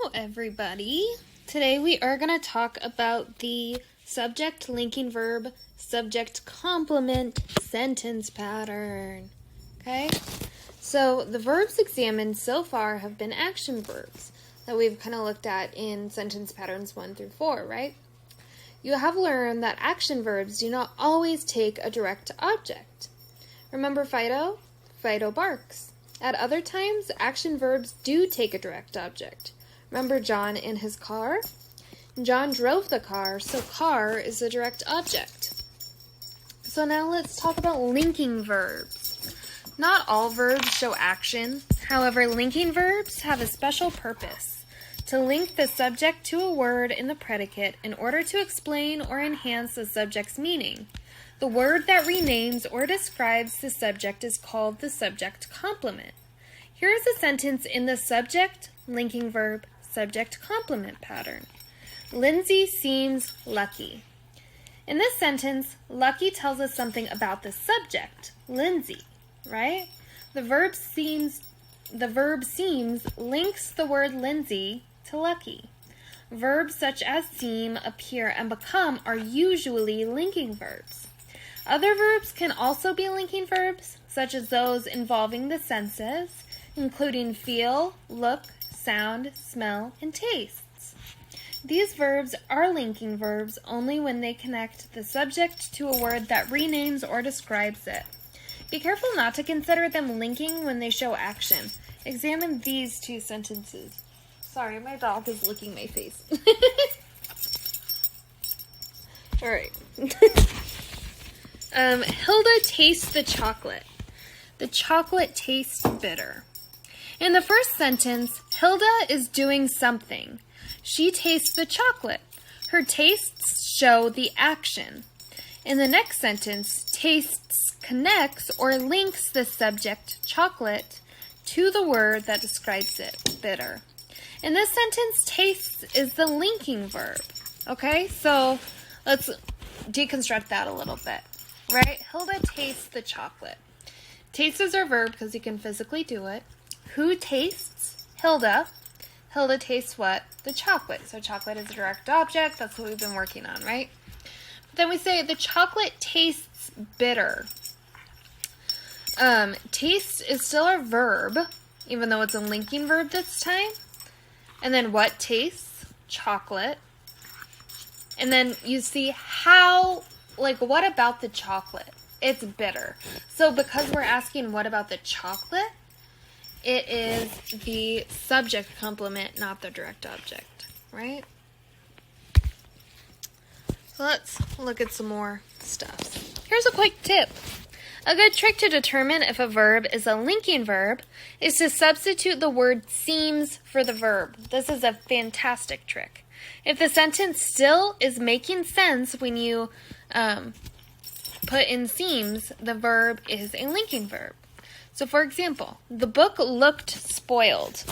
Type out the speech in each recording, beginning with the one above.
Hello, everybody. Today we are going to talk about the subject linking verb subject complement sentence pattern. Okay? So the verbs examined so far have been action verbs that we've kind of looked at in sentence patterns 1 through 4, right? You have learned that action verbs do not always take a direct object. Remember Fido? Fido barks. At other times, action verbs do take a direct object. Remember John in his car? John drove the car, so car is a direct object. So now let's talk about linking verbs. Not all verbs show action. However, linking verbs have a special purpose: to link the subject to a word in the predicate in order to explain or enhance the subject's meaning. The word that renames or describes the subject is called the subject complement. Here is a sentence in the subject, linking verb, subject complement pattern. Lindsay seems lucky. In this sentence, lucky tells us something about the subject, Lindsay, right? The verb seems links the word Lindsay to lucky. Verbs such as seem, appear, and become are usually linking verbs. Other verbs can also be linking verbs, such as those involving the senses, including feel, look, sound, smell, and tastes. These verbs are linking verbs only when they connect the subject to a word that renames or describes it. Be careful not to consider them linking when they show action. Examine these two sentences. Sorry, my dog is licking my face. All right. Hilda tastes the chocolate. The chocolate tastes bitter. In the first sentence, Hilda is doing something. She tastes the chocolate. Her tastes show the action. In the next sentence, tastes connects or links the subject, chocolate, to the word that describes it, bitter. In this sentence, tastes is the linking verb. Okay, so let's deconstruct that a little bit. Right? Hilda tastes the chocolate. Taste is our verb because you can physically do it. Who tastes? Hilda. Hilda tastes what? The chocolate. So chocolate is a direct object. That's what we've been working on, right? But then we say the chocolate tastes bitter. Taste is still our verb, even though it's a linking verb this time. And then what tastes? Chocolate. And then you see how... what about the chocolate? It's bitter. So because we're asking what about the chocolate, it is the subject complement, not the direct object, right? So let's look at some more stuff. Here's a quick tip. A good trick to determine if a verb is a linking verb is to substitute the word seems for the verb. This is a fantastic trick. If the sentence still is making sense when you put in seems, the verb is a linking verb. So for example, the book looked spoiled,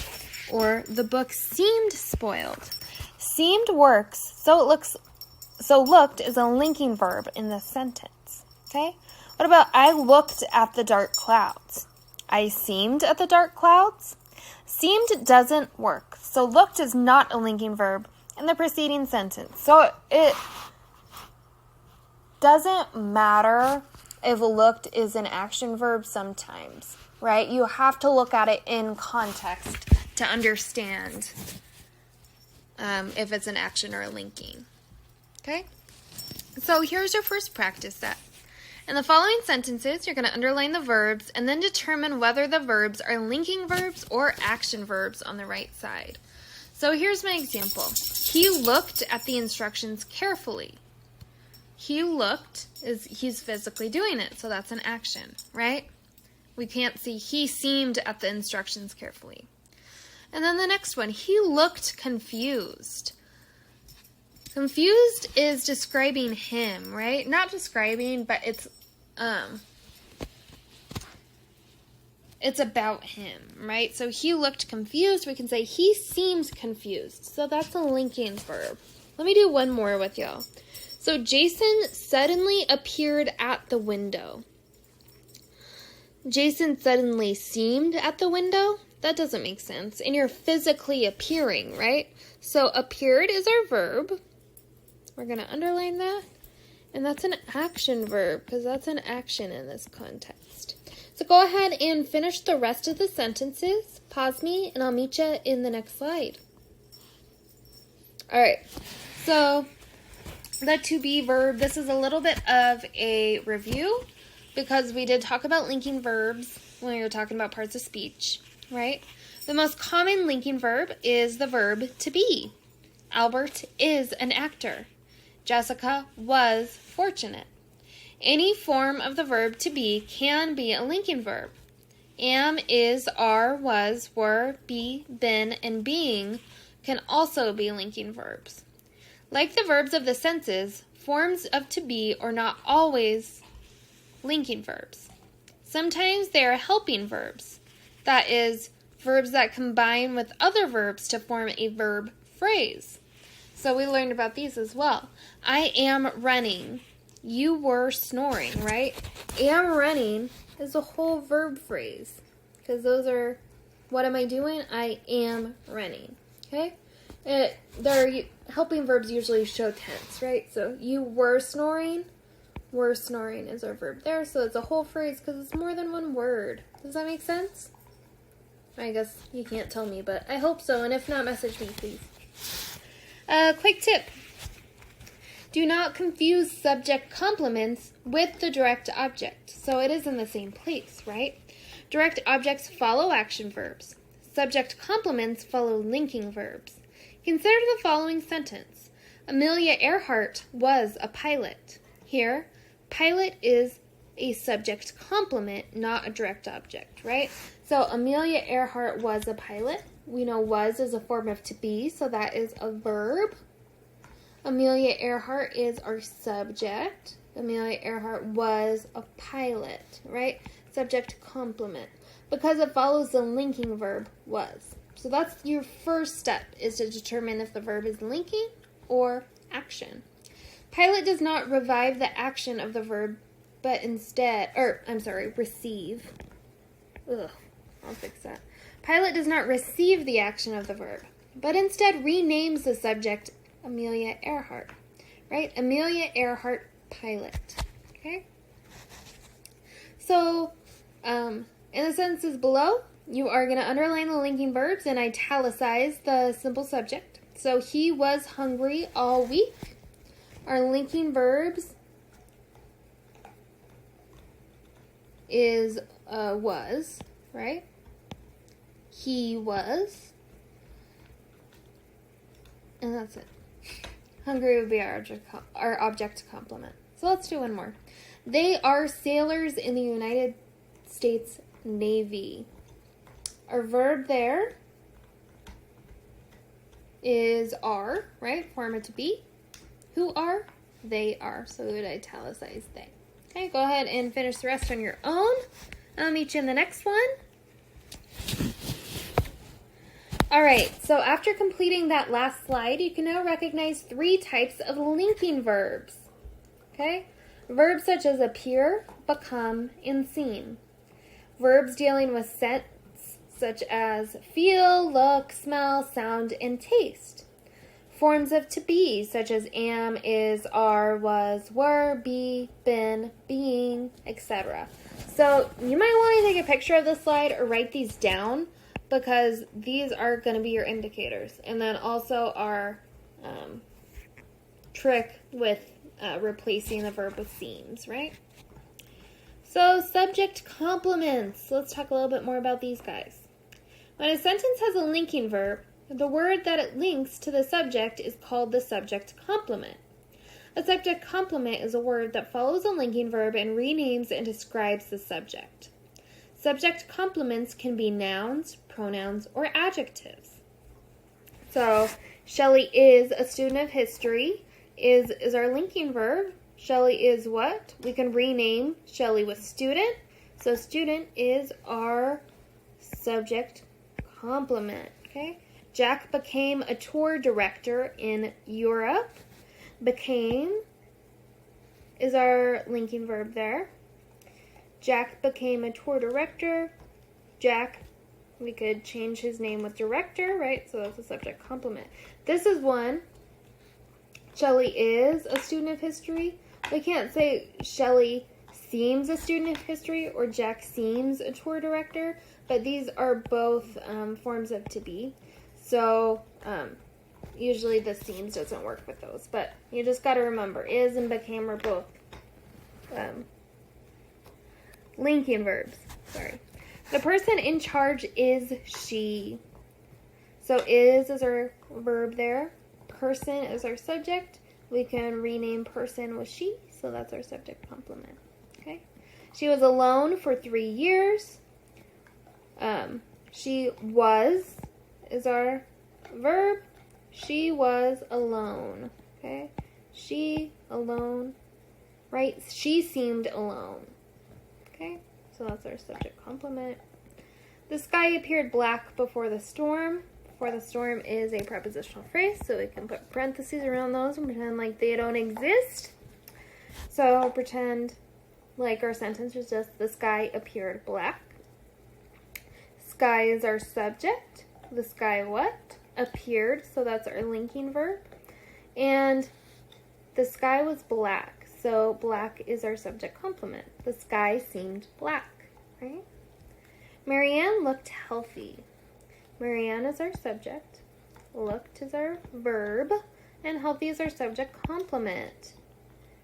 or the book seemed spoiled. Seemed works, so looked is a linking verb in this sentence. Okay? What about I looked at the dark clouds? I seemed at the dark clouds? Seemed doesn't work, so looked is not a linking verb in the preceding sentence. So it doesn't matter if looked is an action verb sometimes, right? You have to look at it in context to understand if it's an action or a linking. Okay? So here's your first practice set. In the following sentences, you're going to underline the verbs and then determine whether the verbs are linking verbs or action verbs on the right side. So here's my example. He looked at the instructions carefully. He looked he's physically doing it, so that's an action, right? We can't see he seemed at the instructions carefully. And then the next one, he looked confused. Confused is describing him, right? Not describing, but it's about him, right? So he looked confused. We can say he seems confused. So that's a linking verb. Let me do one more with y'all. So Jason suddenly appeared at the window. Jason suddenly seemed at the window. That doesn't make sense. And you're physically appearing, right? So appeared is our verb. We're going to underline that. And that's an action verb because that's an action in this context. So go ahead and finish the rest of the sentences. Pause me and I'll meet you in the next slide. All right. So the to be verb, this is a little bit of a review because we did talk about linking verbs when we were talking about parts of speech, right? The most common linking verb is the verb to be. Albert is an actor. Jessica was fortunate. Any form of the verb to be can be a linking verb. Am, is, are, was, were, be, been, and being can also be linking verbs. Like the verbs of the senses, forms of to be are not always linking verbs. Sometimes they are helping verbs. That is, verbs that combine with other verbs to form a verb phrase. So we learned about these as well. I am running. You were snoring, right? Am running is a whole verb phrase because those are, what am I doing? I am running, okay? Their helping verbs usually show tense, right? So you were snoring is our verb there. So it's a whole phrase because it's more than one word. Does that make sense? I guess you can't tell me, but I hope so. And if not, message me, please. Quick tip. Do not confuse subject complements with the direct object. So it is in the same place, right? Direct objects follow action verbs. Subject complements follow linking verbs. Consider the following sentence. Amelia Earhart was a pilot. Here, pilot is a subject complement, not a direct object, right? So Amelia Earhart was a pilot. We know was is a form of to be, so that is a verb. Amelia Earhart is our subject. Amelia Earhart was a pilot, right? Subject complement. Because it follows the linking verb was. So that's your first step, is to determine if the verb is linking or action. Pilot does not revive the action of the verb, but instead, receive. I'll fix that. Pilot does not receive the action of the verb, but instead renames the subject Amelia Earhart, right? Amelia Earhart, pilot, okay? So, in the sentences below, you are going to underline the linking verbs and italicize the simple subject. So, he was hungry all week. Our linking verbs is was, right? He was. And that's it. Hungry would be our object complement. So let's do one more. They are sailors in the United States Navy. Our verb there is are, right? Form it to be. Who are? They are. So we would italicize they. Okay, go ahead and finish the rest on your own. I'll meet you in the next one. Alright, so after completing that last slide, you can now recognize 3 types of linking verbs. Okay? Verbs such as appear, become, and seem. Verbs dealing with scents such as feel, look, smell, sound, and taste. Forms of to be such as am, is, are, was, were, be, been, being, etc. So you might want to take a picture of this slide or write these down, because these are going to be your indicators. And then also our trick with replacing the verb with seems, right? So subject complements. Let's talk a little bit more about these guys. When a sentence has a linking verb, the word that it links to the subject is called the subject complement. A subject complement is a word that follows a linking verb and renames and describes the subject. Subject complements can be nouns, pronouns, or adjectives. So, Shelley is a student of history is our linking verb. Shelley is what? We can rename Shelley with student. So, student is our subject complement. Okay? Jack became a tour director in Europe. Became is our linking verb there. Jack became a tour director. Jack We could change his name with director, right? So that's a subject complement. This is one. Shelley is a student of history. We can't say Shelley seems a student of history or Jack seems a tour director, but these are both forms of to be. So usually the seems doesn't work with those, but you just got to remember is and became are both linking verbs. Sorry. The person in charge is she. So is our verb there. Person is our subject. We can rename person with she, so that's our subject complement. Okay. She was alone for 3 years. She was is our verb. She was alone. Okay. She alone. Right? She seemed alone. Okay. So that's our subject complement. The sky appeared black before the storm. Before the storm is a prepositional phrase, so we can put parentheses around those and pretend like they don't exist. So pretend like our sentence is just the sky appeared black. Sky is our subject. The sky what? Appeared, so that's our linking verb. And the sky was black, so black is our subject complement. The sky seemed black, right? Marianne looked healthy. Marianne is our subject. Looked is our verb. And healthy is our subject complement.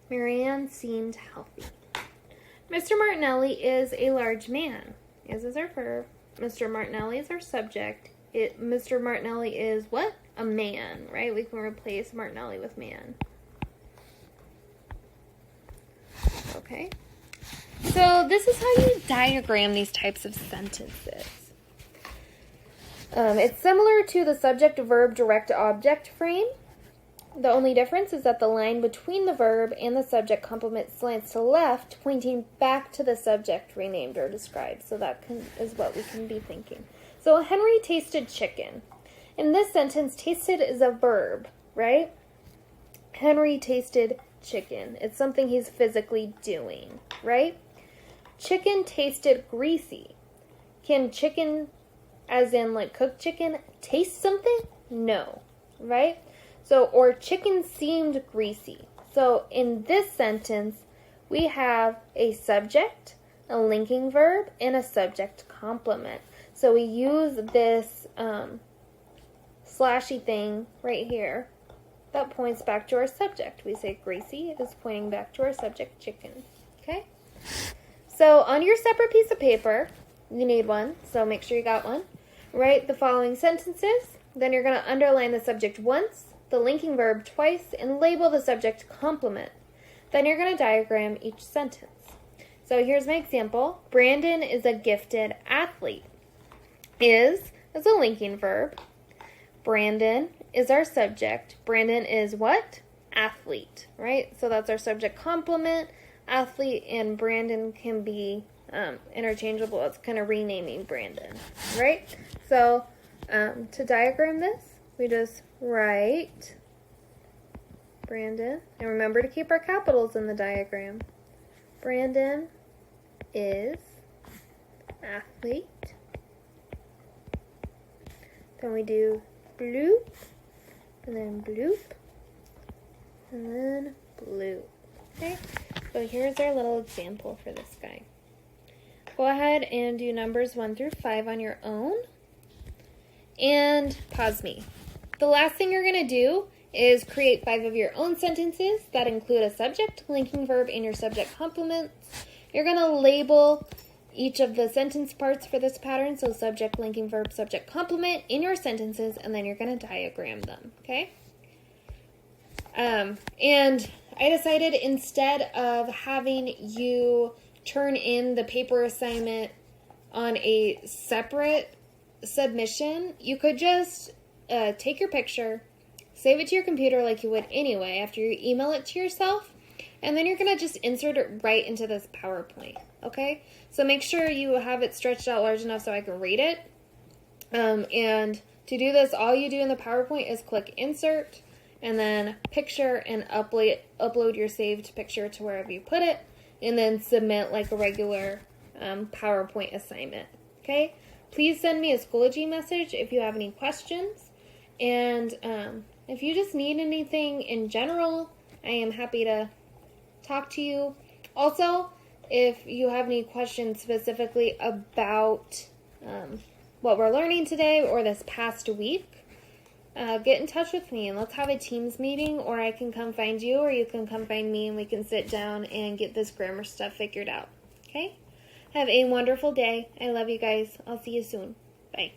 Marianne seemed healthy. Mr. Martinelli is a large man. Is our verb. Mr. Martinelli is our subject. Mr. Martinelli is what? A man, right? We can replace Martinelli with man. Okay. So this is how you diagram these types of sentences. It's similar to the subject, verb, direct object frame. The only difference is that the line between the verb and the subject complement slants to left, pointing back to the subject renamed or described. So that is what we can be thinking. So Henry tasted chicken. In this sentence, tasted is a verb, right? Henry tasted chicken. It's something he's physically doing, right? Chicken tasted greasy. Can chicken, as in like cooked chicken, taste something? No, right? So, or chicken seemed greasy. So in this sentence, we have a subject, a linking verb, and a subject complement. So we use this slashy thing right here that points back to our subject. We say greasy is pointing back to our subject, chicken. Okay? So on your separate piece of paper, you need one, so make sure you got one. Write the following sentences. Then you're going to underline the subject once, the linking verb twice, and label the subject complement. Then you're going to diagram each sentence. So here's my example. Brandon is a gifted athlete. Is a linking verb. Brandon is our subject. Brandon is what? Athlete, right? So that's our subject complement. Athlete and Brandon can be interchangeable. It's kind of renaming Brandon, right? So to diagram this, we just write Brandon. And remember to keep our capitals in the diagram. Brandon is athlete. Then we do bloop, and then bloop, and then bloop. Okay, so here's our little example for this guy. Go ahead and do numbers 1 through 5 on your own, and pause me. The last thing you're going to do is create 5 of your own sentences that include a subject, linking verb, and your subject complements. You're going to label each of the sentence parts for this pattern, so subject, linking verb, subject, complement in your sentences, and then you're going to diagram them, okay? And I decided instead of having you turn in the paper assignment on a separate submission, you could just take your picture, save it to your computer like you would anyway after you email it to yourself, and then you're going to just insert it right into this PowerPoint, okay? So make sure you have it stretched out large enough so I can read it. And to do this, all you do in the PowerPoint is click Insert, and then Picture, and upload your saved picture to wherever you put it, and then submit like a regular PowerPoint assignment, okay? please send me a Schoology message if you have any questions. And if you just need anything in general, I am happy to talk to you. Also, if you have any questions specifically about what we're learning today or this past week, get in touch with me and let's have a Teams meeting, or I can come find you, or you can come find me, and we can sit down and get this grammar stuff figured out. Okay? Have a wonderful day. I love you guys. I'll see you soon. Bye.